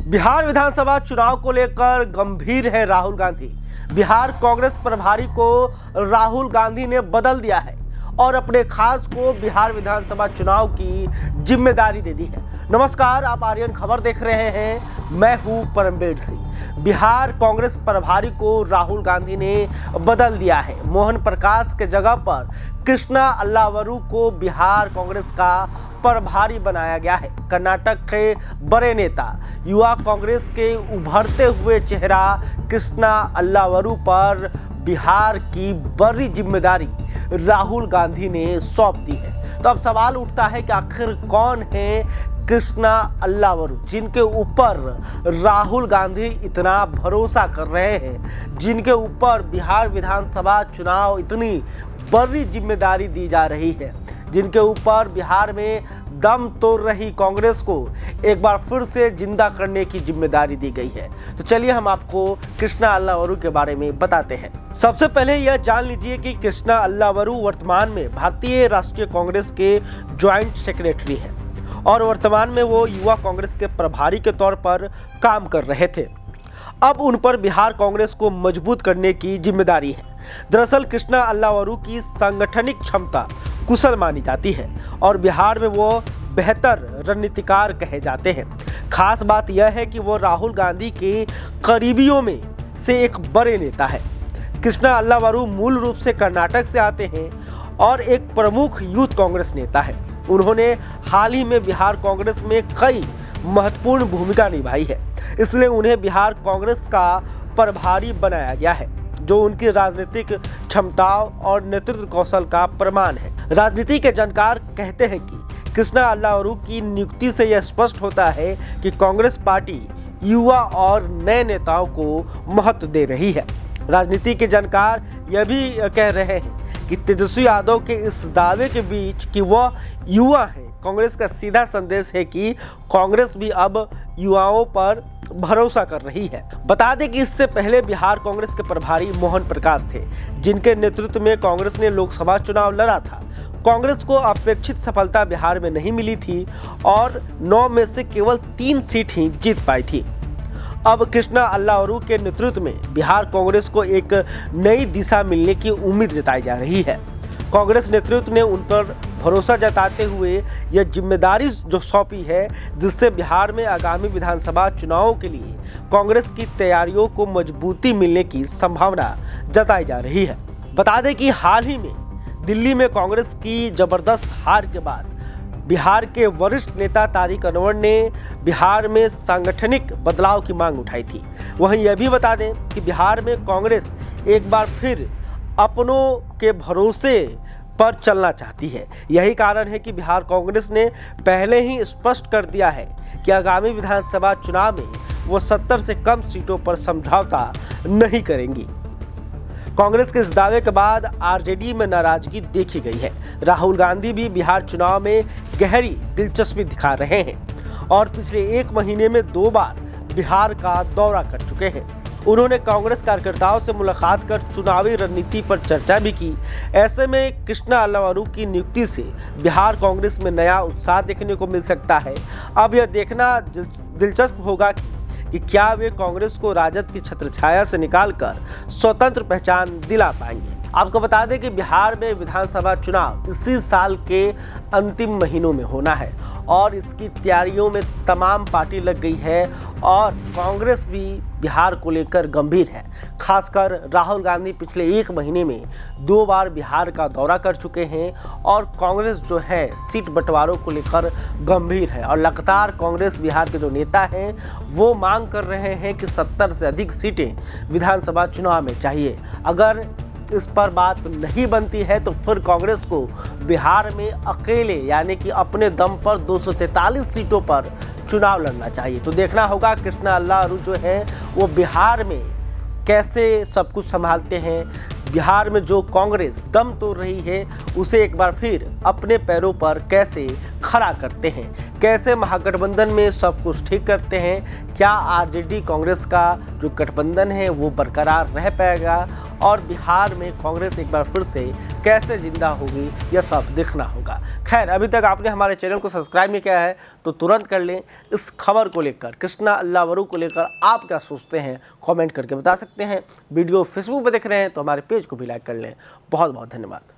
बिहार विधानसभा चुनाव को लेकर गंभीर है राहुल गांधी। बिहार कांग्रेस प्रभारी को राहुल गांधी ने बदल दिया है और अपने खास को बिहार विधानसभा चुनाव की जिम्मेदारी दे दी है। नमस्कार, आप आर्यन खबर देख रहे हैं, मैं हूं परमबीर सिंह। बिहार कांग्रेस प्रभारी को राहुल गांधी ने बदल दिया है। मोहन प्रकाश के जगह पर कृष्णा अल्लावरू को बिहार कांग्रेस का प्रभारी बनाया गया है। कर्नाटक के बड़े नेता, युवा कांग्रेस के उभरते हुए चेहरा कृष्णा अल्लावरू पर बिहार की बड़ी जिम्मेदारी राहुल गांधी ने सौंप दी है। तो अब सवाल उठता है कि आखिर कौन है कृष्णा अल्लावरू, जिनके ऊपर राहुल गांधी इतना भरोसा कर रहे हैं, जिनके ऊपर बिहार विधानसभा चुनाव इतनी बड़ी जिम्मेदारी दी जा रही है, जिनके ऊपर बिहार में दम तोड़ रही कांग्रेस को एक बार फिर से जिंदा करने की जिम्मेदारी दी गई है। तो चलिए हम आपको कृष्णा अल्लावरू के बारे में बताते हैं। सबसे पहले यह जान लीजिए कि कृष्णा अल्लावरू वर्तमान में भारतीय राष्ट्रीय कांग्रेस के ज्वाइंट सेक्रेटरी हैं और वर्तमान में वो युवा कांग्रेस के प्रभारी के तौर पर काम कर रहे थे। अब उन पर बिहार कांग्रेस को मजबूत करने की जिम्मेदारी है। दरअसल कृष्णा अल्लावरू की सांगठनिक क्षमता कुशल मानी जाती है और बिहार में वो बेहतर रणनीतिकार कहे जाते हैं। खास बात यह है कि वो राहुल गांधी के करीबियों में से एक बड़े नेता है। कृष्णा अल्लावरू मूल रूप से कर्नाटक से आते हैं और एक प्रमुख यूथ कांग्रेस नेता है। उन्होंने हाल ही में बिहार कांग्रेस में कई महत्वपूर्ण भूमिका निभाई है, इसलिए उन्हें बिहार कांग्रेस का प्रभारी बनाया गया है, जो उनकी राजनीतिक क्षमताओं और नेतृत्व कौशल का प्रमाण है। राजनीति के जानकार कहते हैं कि कृष्णा अल्लावरू की नियुक्ति से यह स्पष्ट होता है कि कांग्रेस पार्टी युवा और नए नेताओं को महत्व दे रही है। राजनीति के जानकार यह भी कह रहे हैं कि तेजस्वी यादव के इस दावे के बीच कि वह युवा है, कांग्रेस का सीधा संदेश है कि कांग्रेस भी अब युवाओं पर भरोसा कर रही है। बता दें कि इससे पहले बिहार कांग्रेस के प्रभारी मोहन प्रकाश थे, जिनके नेतृत्व में कांग्रेस ने लोकसभा चुनाव लड़ा था। कांग्रेस को अपेक्षित सफलता बिहार में नहीं मिली थी और 9 में से केवल 3 सीट ही जीत पाई थी। अब कृष्णा अल्लावरू के नेतृत्व में बिहार कांग्रेस को एक नई दिशा मिलने की उम्मीद जताई जा रही है। कांग्रेस नेतृत्व ने उन पर भरोसा जताते हुए यह जिम्मेदारी जो सौंपी है, जिससे बिहार में आगामी विधानसभा चुनावों के लिए कांग्रेस की तैयारियों को मजबूती मिलने की संभावना जताई जा रही है। बता दें कि हाल ही में दिल्ली में कांग्रेस की जबरदस्त हार के बाद बिहार के वरिष्ठ नेता तारिक अनवर ने बिहार में सांगठनिक बदलाव की मांग उठाई थी। वहीं यह भी बता दें कि बिहार में कांग्रेस एक बार फिर अपनों के भरोसे पर चलना चाहती है। यही कारण है कि बिहार कांग्रेस ने पहले ही स्पष्ट कर दिया है कि आगामी विधानसभा चुनाव में वो 70 से कम सीटों पर समझौता नहीं करेंगी। कांग्रेस के इस दावे के बाद आरजेडी में नाराजगी देखी गई है। राहुल गांधी भी बिहार चुनाव में गहरी दिलचस्पी दिखा रहे हैं और पिछले 1 महीने में 2 बार बिहार का दौरा कर चुके हैं। उन्होंने कांग्रेस कार्यकर्ताओं से मुलाकात कर चुनावी रणनीति पर चर्चा भी की। ऐसे में कृष्णा अल्लावरू की नियुक्ति से बिहार कांग्रेस में नया उत्साह देखने को मिल सकता है। अब यह देखना दिलचस्प होगा कि क्या वे कांग्रेस को राजद की छत्रछाया से निकालकर स्वतंत्र पहचान दिला पाएंगे। आपको बता दें कि बिहार में विधानसभा चुनाव इसी साल के अंतिम महीनों में होना है और इसकी तैयारियों में तमाम पार्टी लग गई है और कांग्रेस भी बिहार को लेकर गंभीर है। खासकर राहुल गांधी पिछले 1 महीने में 2 बार बिहार का दौरा कर चुके हैं और कांग्रेस जो है सीट बंटवारों को लेकर गंभीर है और लगातार कांग्रेस बिहार के जो नेता हैं वो मांग कर रहे हैं कि 70 से अधिक सीटें विधानसभा चुनाव में चाहिए। अगर इस पर बात नहीं बनती है तो फिर कांग्रेस को बिहार में अकेले यानी कि अपने दम पर 243 सीटों पर चुनाव लड़ना चाहिए। तो देखना होगा कृष्णा अल्लावरू जो है वो बिहार में कैसे सब कुछ संभालते हैं। बिहार में जो कांग्रेस दम तोड़ रही है उसे एक बार फिर अपने पैरों पर कैसे खड़ा करते हैं। कैसे महागठबंधन में सब कुछ ठीक करते हैं, क्या आरजेडी कांग्रेस का जो गठबंधन है वो बरकरार रह पाएगा और बिहार में कांग्रेस एक बार फिर से कैसे जिंदा होगी, यह सब देखना होगा। खैर, अभी तक आपने हमारे चैनल को सब्सक्राइब नहीं किया है तो तुरंत कर लें। इस खबर को लेकर, कृष्णा अल्लावरू को लेकर आप क्या सोचते हैं कमेंट करके बता सकते हैं। वीडियो फेसबुक पर देख रहे हैं तो हमारे पेज को भी लाइक कर लें। बहुत बहुत धन्यवाद।